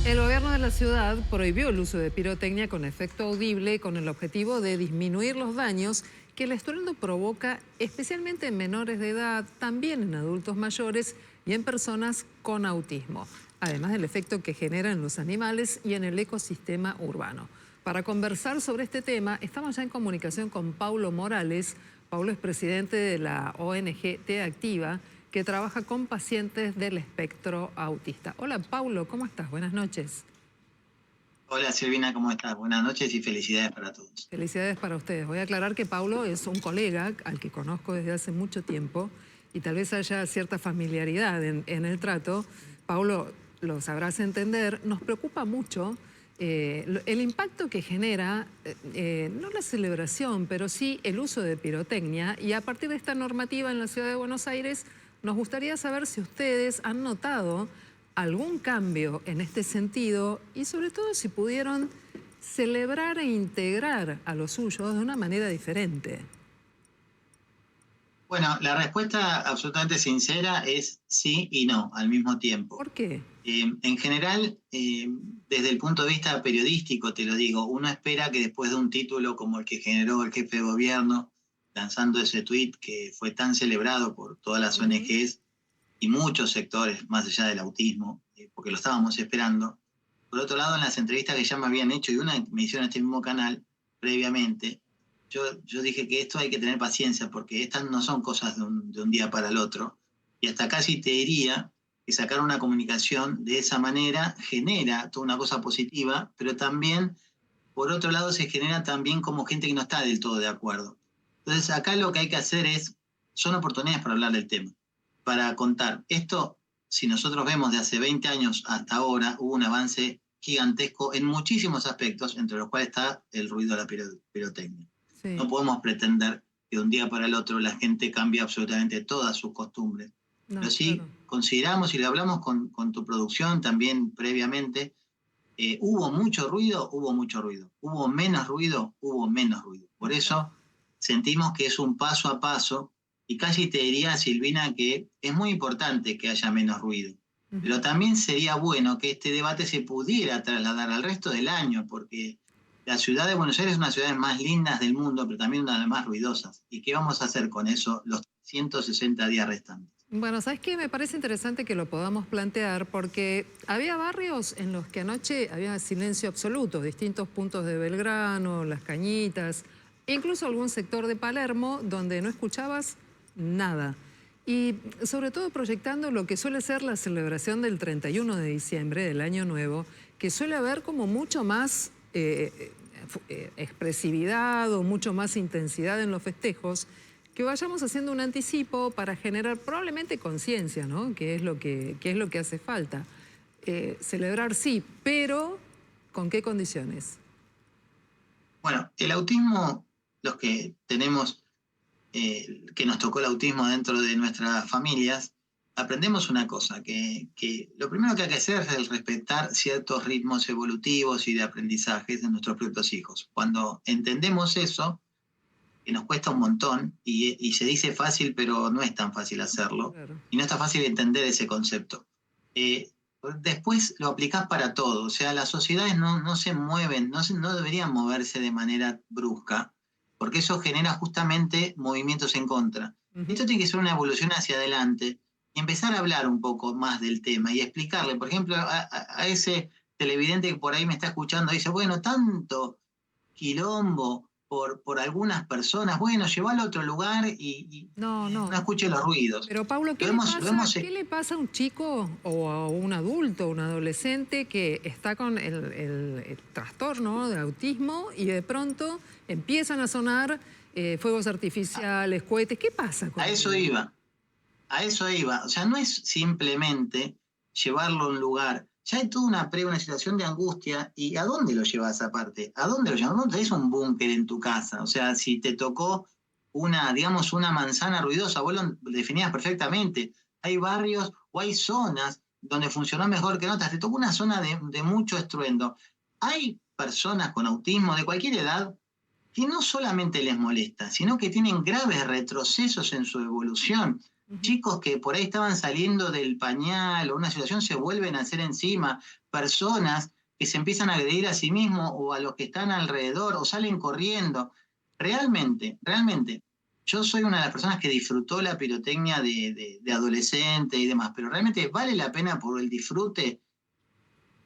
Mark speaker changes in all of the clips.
Speaker 1: El gobierno de la ciudad prohibió el uso de pirotecnia con efecto audible con el objetivo de disminuir los daños que el estruendo provoca, especialmente en menores de edad, también en adultos mayores y en personas con autismo, además del efecto que genera en los animales y en el ecosistema urbano. Para conversar sobre este tema, estamos ya en comunicación con Paulo Morales. Paulo es presidente de la ONG T Activa, que trabaja con pacientes del espectro autista. Hola, Paulo, ¿cómo estás? Buenas noches.
Speaker 2: Hola Silvina, ¿cómo estás? Buenas noches y felicidades para todos.
Speaker 1: Felicidades para ustedes. Voy a aclarar que Paulo es un colega al que conozco desde hace mucho tiempo y tal vez haya cierta familiaridad en el trato. Paulo, lo sabrás entender, nos preocupa mucho el impacto que genera, no la celebración, pero sí el uso de pirotecnia, y a partir de esta normativa en la ciudad de Buenos Aires, nos gustaría saber si ustedes han notado algún cambio en este sentido y sobre todo si pudieron celebrar e integrar a los suyos de una manera diferente.
Speaker 2: Bueno, la respuesta absolutamente sincera es sí y no al mismo tiempo.
Speaker 1: ¿Por qué?
Speaker 2: En general, desde el punto de vista periodístico, te lo digo, uno espera que después de un título como el que generó el jefe de gobierno, lanzando ese tuit que fue tan celebrado por todas las ONGs y muchos sectores más allá del autismo, porque lo estábamos esperando. Por otro lado, en las entrevistas que ya me habían hecho, y una me hicieron en este mismo canal previamente, yo dije que esto hay que tener paciencia, porque estas no son cosas de un día para el otro. Y hasta casi te diría que sacar una comunicación de esa manera genera toda una cosa positiva, pero también, por otro lado, se genera también como gente que no está del todo de acuerdo. Entonces, acá lo que hay que hacer son oportunidades para hablar del tema, para contar. Esto, si nosotros vemos de hace 20 años hasta ahora, hubo un avance gigantesco en muchísimos aspectos, entre los cuales está el ruido de la pirotecnia.
Speaker 1: Sí.
Speaker 2: No podemos pretender que de un día para el otro la gente cambie absolutamente todas sus costumbres.
Speaker 1: No,
Speaker 2: Pero sí
Speaker 1: claro.
Speaker 2: consideramos, y lo hablamos con tu producción también previamente, hubo mucho ruido, hubo mucho ruido. Hubo menos ruido, hubo menos ruido. Por eso sentimos que es un paso a paso, y casi te diría, Silvina, que es muy importante que haya menos ruido. Pero también sería bueno que este debate se pudiera trasladar al resto del año, porque la ciudad de Buenos Aires es una de las ciudades más lindas del mundo, pero también una de las más ruidosas. ¿Y qué vamos a hacer con eso los 160 días restantes?
Speaker 1: Bueno, ¿sabes qué? Me parece interesante que lo podamos plantear porque había barrios en los que anoche había silencio absoluto, distintos puntos de Belgrano, Las Cañitas, incluso algún sector de Palermo donde no escuchabas nada. Y sobre todo proyectando lo que suele ser la celebración del 31 de diciembre, del Año Nuevo, que suele haber como mucho más expresividad o mucho más intensidad en los festejos, que vayamos haciendo un anticipo para generar probablemente conciencia, ¿no? Que es lo que hace falta. Celebrar sí, pero ¿con qué condiciones?
Speaker 2: Bueno, el autismo, los que tenemos, que nos tocó el autismo dentro de nuestras familias, aprendemos una cosa, que lo primero que hay que hacer es el respetar ciertos ritmos evolutivos y de aprendizajes de nuestros propios hijos. Cuando entendemos eso, que nos cuesta un montón, y se dice fácil, pero no es tan fácil hacerlo,
Speaker 1: Claro.
Speaker 2: y no está fácil entender ese concepto. Eh, Después lo aplicás para todo, o sea, las sociedades no se mueven, no deberían moverse de manera brusca, porque eso genera justamente movimientos en contra. Esto tiene que ser una evolución hacia adelante y empezar a hablar un poco más del tema y explicarle, por ejemplo, a ese televidente que por ahí me está escuchando, dice, bueno, tanto quilombo por algunas personas, bueno, llévalo a otro lugar
Speaker 1: No,
Speaker 2: y no
Speaker 1: no.
Speaker 2: escuche los ruidos.
Speaker 1: Pero Paulo,
Speaker 2: Lo hemos, lo hemos,
Speaker 1: ¿qué le pasa a un chico o a un adulto, un adolescente que está con el trastorno de autismo y de pronto empiezan a sonar fuegos artificiales, cohetes? ¿Qué pasa con
Speaker 2: a eso
Speaker 1: él?
Speaker 2: iba, a eso iba. O sea, no es simplemente llevarlo a un lugar. Ya hay toda una situación de angustia. ¿Y a dónde lo llevas aparte? ¿A dónde lo llevas? No tenés un búnker en tu casa. O sea, si te tocó digamos, una manzana ruidosa, vos lo definías perfectamente. Hay barrios o hay zonas donde funcionó mejor que en otras. Te tocó una zona de mucho estruendo. Hay personas con autismo de cualquier edad que no solamente les molesta, sino que tienen graves retrocesos en su evolución.
Speaker 1: Ujú.
Speaker 2: Chicos que por ahí estaban saliendo del pañal o una situación se vuelven a hacer encima, personas que se empiezan a agredir a sí mismos o a los que están alrededor o salen corriendo. Realmente, yo soy una de las personas que disfrutó la pirotecnia de adolescente y demás, pero realmente vale la pena por el disfrute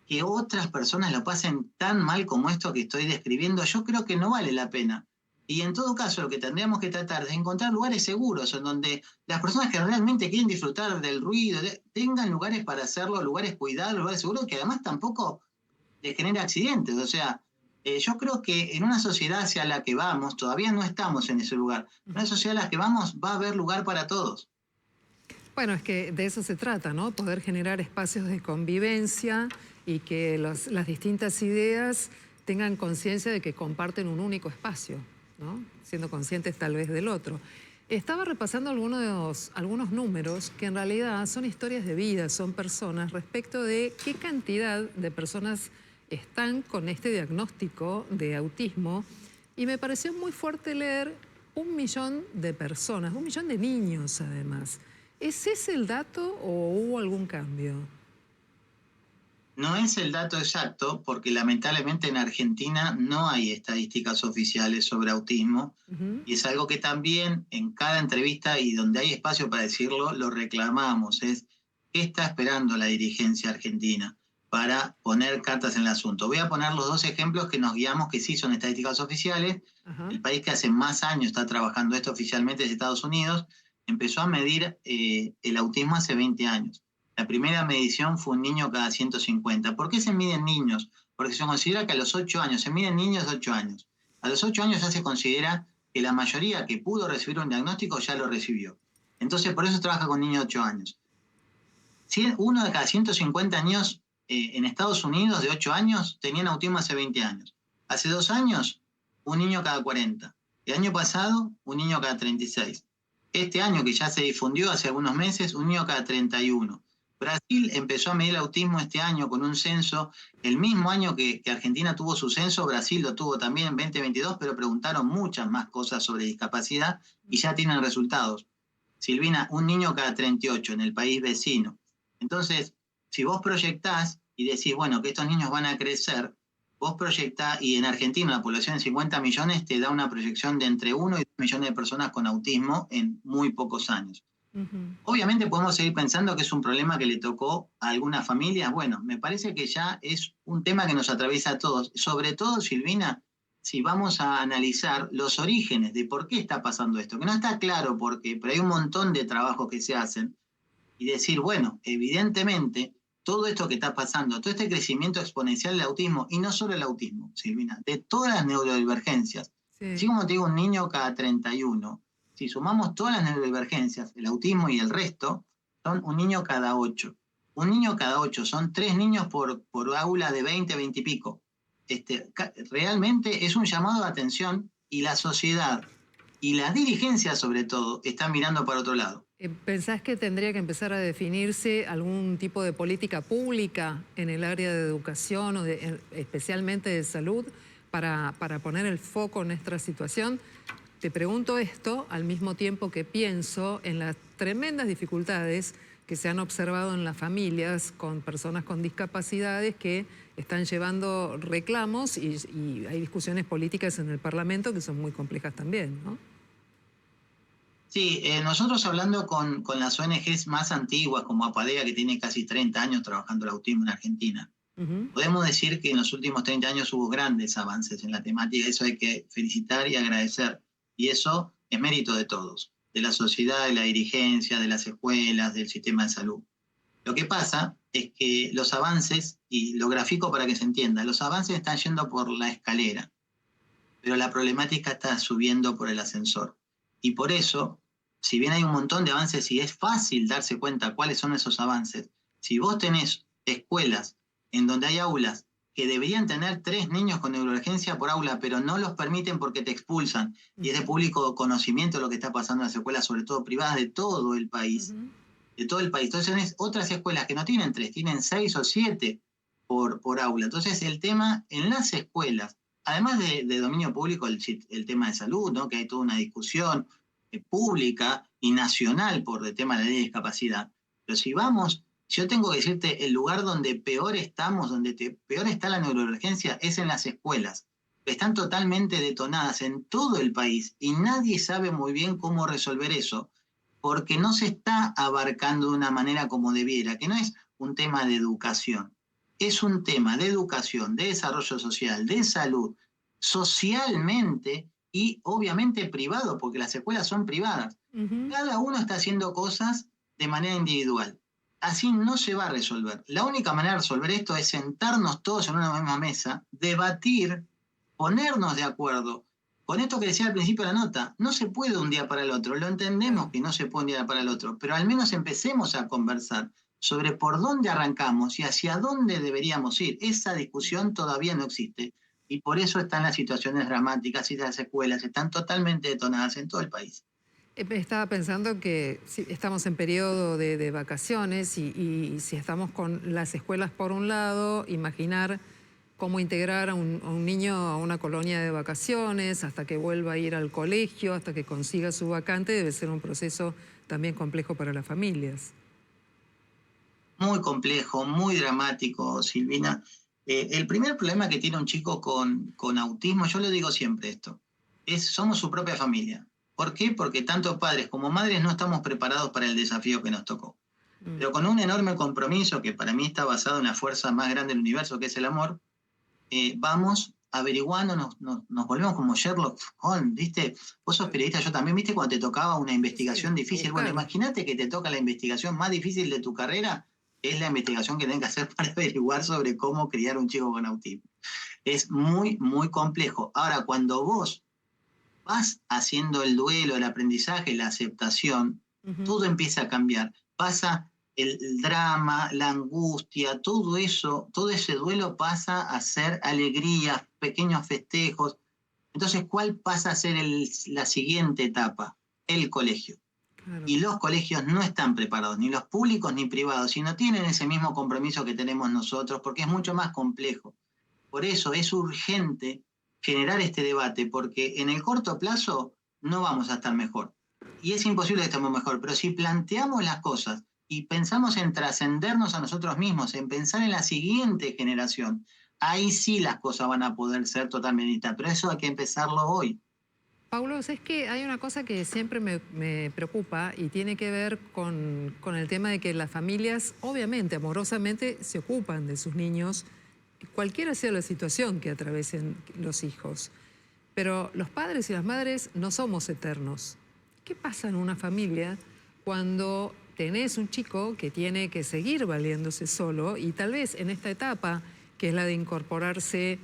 Speaker 2: que otras personas lo pasen tan mal como esto que estoy describiendo. Yo creo que no vale la pena. Y en todo caso, lo que tendríamos que tratar es encontrar lugares seguros en donde las personas que realmente quieren disfrutar del ruido tengan lugares para hacerlo, lugares cuidados, lugares seguros, que además tampoco les genere accidentes. O sea, yo creo que en una sociedad hacia la que vamos, todavía no estamos en ese lugar. En una
Speaker 1: Ujú.
Speaker 2: sociedad a la que vamos va a haber lugar para todos.
Speaker 1: Bueno, es que de eso se trata, ¿no? Poder generar espacios de convivencia y que las distintas ideas tengan conciencia de que comparten un único espacio, ¿no? Siendo conscientes tal vez del otro. Estaba repasando algunos números que en realidad son historias de vida, son personas respecto de qué cantidad de personas están con este diagnóstico de autismo y me pareció muy fuerte leer 1 millón de personas, 1 millón de niños además. ¿Es ese el dato o hubo algún cambio?
Speaker 2: No es el dato exacto porque lamentablemente en Argentina no hay estadísticas oficiales sobre autismo
Speaker 1: Ujú.
Speaker 2: y es algo que también en cada entrevista y donde hay espacio para decirlo, lo reclamamos. Es qué está esperando la dirigencia argentina para poner cartas en el asunto. Voy a poner los dos ejemplos que nos guiamos que sí son estadísticas oficiales.
Speaker 1: Ajá.
Speaker 2: El país que hace más años está trabajando esto oficialmente es Estados Unidos. Empezó a medir el autismo hace 20 años. La primera medición fue un niño cada 150. ¿Por qué se miden niños? Porque se considera que a los 8 años, se miden niños de 8 años. A los 8 años ya se considera que la mayoría que pudo recibir un diagnóstico ya lo recibió. Entonces, por eso se trabaja con niños de 8 años. Uno de cada 150 niños en Estados Unidos de 8 años tenían autismo hace 20 años. Hace 2 años, un niño cada 40. El año pasado, un niño cada 36. Este año, que ya se difundió hace algunos meses, un niño cada 31. Brasil empezó a medir el autismo este año con un censo. El mismo año que Argentina tuvo su censo, Brasil lo tuvo también en 2022, pero preguntaron muchas más cosas sobre discapacidad y ya tienen resultados. Silvina, un niño cada 38 en el país vecino. Entonces, si vos proyectás y decís, bueno, que estos niños van a crecer, vos proyectás, y en Argentina la población de 50 millones te da una proyección de entre 1 y 2 millones de personas con autismo en muy pocos años.
Speaker 1: Ujú.
Speaker 2: Obviamente podemos seguir pensando que es un problema que le tocó a algunas familias. Bueno, me parece que ya es un tema que nos atraviesa a todos. Sobre todo, Silvina, si vamos a analizar los orígenes de por qué está pasando esto, que no está claro por qué, pero hay un montón de trabajos que se hacen, y decir, bueno, evidentemente, todo esto que está pasando, todo este crecimiento exponencial del autismo, y no solo el autismo, Silvina, de todas las neurodivergencias, así
Speaker 1: Sí.
Speaker 2: como te digo, un niño cada 31, si sumamos todas las neurodivergencias, el autismo y el resto, son un niño cada 8. Un niño cada 8, son 3 niños por aula de 20, 20 y pico. Realmente es un llamado de atención y la sociedad y la dirigencia sobre todo están mirando para otro lado.
Speaker 1: ¿Pensás que tendría que empezar a definirse algún tipo de política pública en el área de educación o especialmente de salud para poner el foco en esta situación? Te pregunto esto al mismo tiempo que pienso en las tremendas dificultades que se han observado en las familias con personas con discapacidades que están llevando reclamos y hay discusiones políticas en el Parlamento que son muy complejas también, ¿no?
Speaker 2: Sí, nosotros hablando con las ONGs más antiguas, como APADEA, que tiene casi 30 años trabajando el autismo en Argentina,
Speaker 1: Ujú.
Speaker 2: podemos decir que en los últimos 30 años hubo grandes avances en la temática, eso hay que felicitar y agradecer. Y eso es mérito de todos, de la sociedad, de la dirigencia, de las escuelas, del sistema de salud. Lo que pasa es que los avances, y lo grafico para que se entienda, los avances están yendo por la escalera, pero la problemática está subiendo por el ascensor. Y por eso, si bien hay un montón de avances y es fácil darse cuenta cuáles son esos avances, si vos tenés escuelas en donde hay aulas que deberían tener 3 niños con neurodivergencia por aula, pero no los permiten porque te expulsan, y es de
Speaker 1: Ujú.
Speaker 2: público conocimiento lo que está pasando en las escuelas, sobre todo privadas de todo el país,
Speaker 1: Ujú.
Speaker 2: de todo el país. Entonces tenés otras escuelas que no tienen 3, tienen 6 o 7 por aula. Entonces el tema en las escuelas, además de dominio público, el tema de salud, ¿no? Que hay toda una discusión pública y nacional por el tema de la ley de discapacidad. Pero si vamos, yo tengo que decirte, el lugar donde peor estamos, peor está la neurodivergencia, es en las escuelas. Están totalmente detonadas en todo el país y nadie sabe muy bien cómo resolver eso, porque no se está abarcando de una manera como debiera, que no es un tema de educación, es un tema de educación, de desarrollo social, de salud, socialmente y obviamente privado, porque las escuelas son privadas. Cada uno está haciendo cosas de manera individual. Así no se va a resolver. La única manera de resolver esto es sentarnos todos en una misma mesa, debatir, ponernos de acuerdo. Con esto que decía al principio de la nota, no se puede de un día para el otro, lo entendemos que no se puede de un día para el otro, pero al menos empecemos a conversar sobre por dónde arrancamos y hacia dónde deberíamos ir. Esa discusión todavía no existe y por eso están las situaciones dramáticas y las escuelas están totalmente detonadas en todo el país.
Speaker 1: Estaba pensando que si estamos en periodo de vacaciones y si estamos con las escuelas por un lado, imaginar cómo integrar a un niño a una colonia de vacaciones hasta que vuelva a ir al colegio, hasta que consiga su vacante, debe ser un proceso también complejo para las familias.
Speaker 2: Muy complejo, muy dramático, Silvina. El primer problema que tiene un chico con autismo, yo le digo siempre esto, somos su propia familia. ¿Por qué? Porque tanto padres como madres no estamos preparados para el desafío que nos tocó. Pero con un enorme compromiso, que para mí está basado en la fuerza más grande del universo, que es el amor, vamos averiguando, nos volvemos como Sherlock Holmes, ¿viste? Vos sos periodista, yo también, ¿viste? Cuando te tocaba una investigación difícil. Bueno, imagínate que te toca la investigación más difícil de tu carrera, es la investigación que tenés que hacer para averiguar sobre cómo criar un chico con autismo. Es muy, muy complejo. Ahora, cuando vos vas haciendo el duelo, el aprendizaje, la aceptación, todo empieza a cambiar. Pasa el drama, la angustia, todo eso, todo ese duelo pasa a ser alegría, pequeños festejos. Entonces, ¿cuál pasa a ser la siguiente etapa? El colegio. Claro. Y los colegios no están preparados, ni los públicos ni privados, y no tienen ese mismo compromiso que tenemos nosotros, porque es mucho más complejo. Por eso es urgente generar este debate, porque en el corto plazo no vamos a estar mejor. Y es imposible que estemos mejor, pero si planteamos las cosas y pensamos en trascendernos a nosotros mismos, en pensar en la siguiente generación, ahí sí las cosas van a poder ser totalmente distintas, pero eso hay que empezarlo hoy.
Speaker 1: Paulo, es que hay una cosa que siempre me preocupa y tiene que ver con el tema de que las familias, obviamente, amorosamente, se ocupan de sus niños, cualquiera sea la situación que atraviesen los hijos. Pero los padres y las madres no somos eternos. ¿Qué pasa en una familia cuando tenés un chico que tiene que seguir valiéndose solo y tal vez en esta etapa, que es la de incorporarse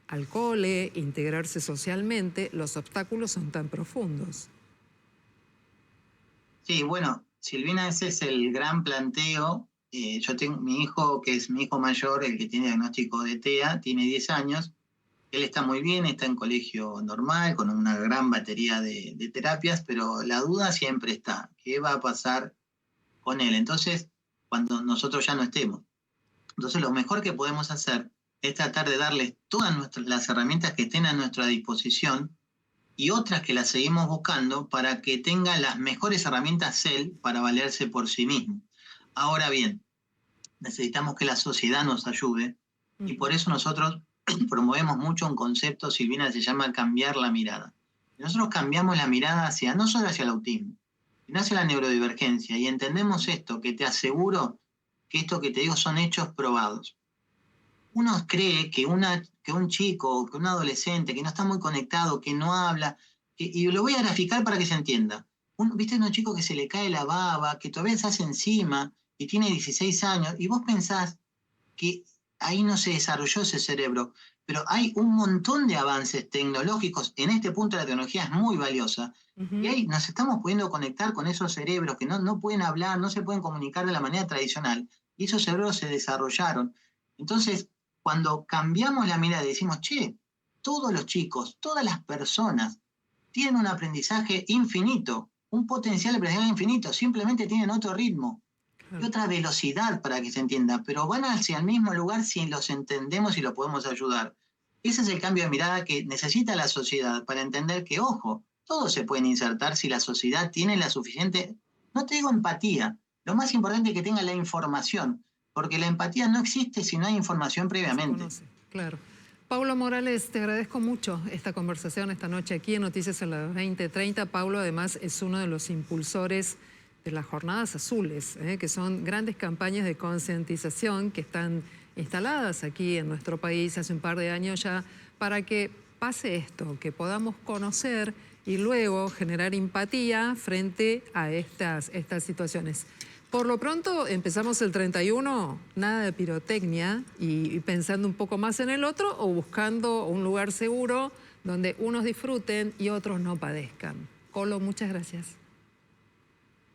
Speaker 1: al cole, integrarse socialmente, los obstáculos son tan profundos?
Speaker 2: Sí, bueno, Silvina, ese es el gran planteo. Yo tengo mi hijo, que es mi hijo mayor, el que tiene diagnóstico de TEA, tiene 10 años. Él está muy bien, está en colegio normal, con una gran batería de terapias, pero la duda siempre está. ¿Qué va a pasar con él? Entonces, cuando nosotros ya no estemos. Entonces, lo mejor que podemos hacer es tratar de darles todas las herramientas que estén a nuestra disposición y otras que las seguimos buscando para que tenga las mejores herramientas él para valerse por sí mismo. Ahora bien, necesitamos que la sociedad nos ayude y por eso nosotros promovemos mucho un concepto, Silvina, que se llama cambiar la mirada. Nosotros cambiamos la mirada no solo hacia el autismo, sino hacia la neurodivergencia y entendemos esto, que te aseguro que esto que te digo son hechos probados. Uno cree que un chico, que un adolescente, que no está muy conectado, que no habla, y lo voy a graficar para que se entienda. ¿Viste un chico que se le cae la baba, que todavía se hace encima y tiene 16 años, y vos pensás que ahí no se desarrolló ese cerebro, pero hay un montón de avances tecnológicos, en este punto la tecnología es muy valiosa, y ahí nos estamos pudiendo conectar con esos cerebros que no pueden hablar, no se pueden comunicar de la manera tradicional, y esos cerebros se desarrollaron. Entonces, cuando cambiamos la mirada y decimos, che, todos los chicos, todas las personas tienen un aprendizaje infinito, un potencial de aprendizaje infinito, simplemente tienen otro ritmo y otra velocidad para que se entienda, pero van hacia el mismo lugar si los entendemos y los podemos ayudar. Ese es el cambio de mirada que necesita la sociedad para entender que, ojo, todos se pueden insertar si la sociedad tiene la suficiente, no te digo empatía, lo más importante es que tenga la información, porque la empatía no existe si no hay información
Speaker 1: No se
Speaker 2: previamente.
Speaker 1: conoce, claro. Paulo Morales, te agradezco mucho esta conversación esta noche aquí en Noticias a las 20:30. Paulo además es uno de los impulsores de las Jornadas Azules, que son grandes campañas de concientización que están instaladas aquí en nuestro país hace un par de años ya para que pase esto, que podamos conocer y luego generar empatía frente a estas situaciones. Por lo pronto empezamos el 31, nada de pirotecnia y pensando un poco más en el otro o buscando un lugar seguro donde unos disfruten y otros no padezcan. Colo, muchas gracias.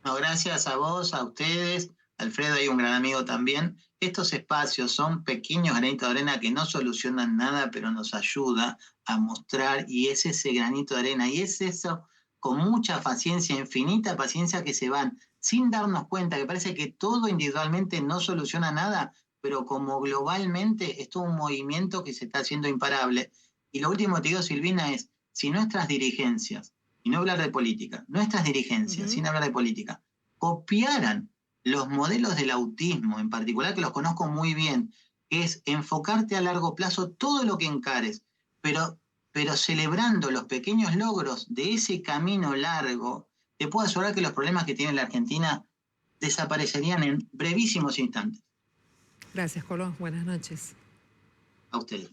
Speaker 2: No, gracias a vos, a ustedes, Alfredo, hay un gran amigo también. Estos espacios son pequeños granitos de arena que no solucionan nada, pero nos ayuda a mostrar y es ese granito de arena y es eso con mucha paciencia, infinita paciencia que se van sin darnos cuenta, que parece que todo individualmente no soluciona nada, pero como globalmente es todo un movimiento que se está haciendo imparable. Y lo último que te digo, Silvina, es si nuestras dirigencias, y no hablar de política, nuestras dirigencias, sin hablar de política, copiaran los modelos del autismo, en particular, que los conozco muy bien, que es enfocarte a largo plazo todo lo que encares, pero celebrando los pequeños logros de ese camino largo, te puedo asegurar que los problemas que tiene la Argentina desaparecerían en brevísimos instantes.
Speaker 1: Gracias, Colo. Buenas noches.
Speaker 2: A ustedes.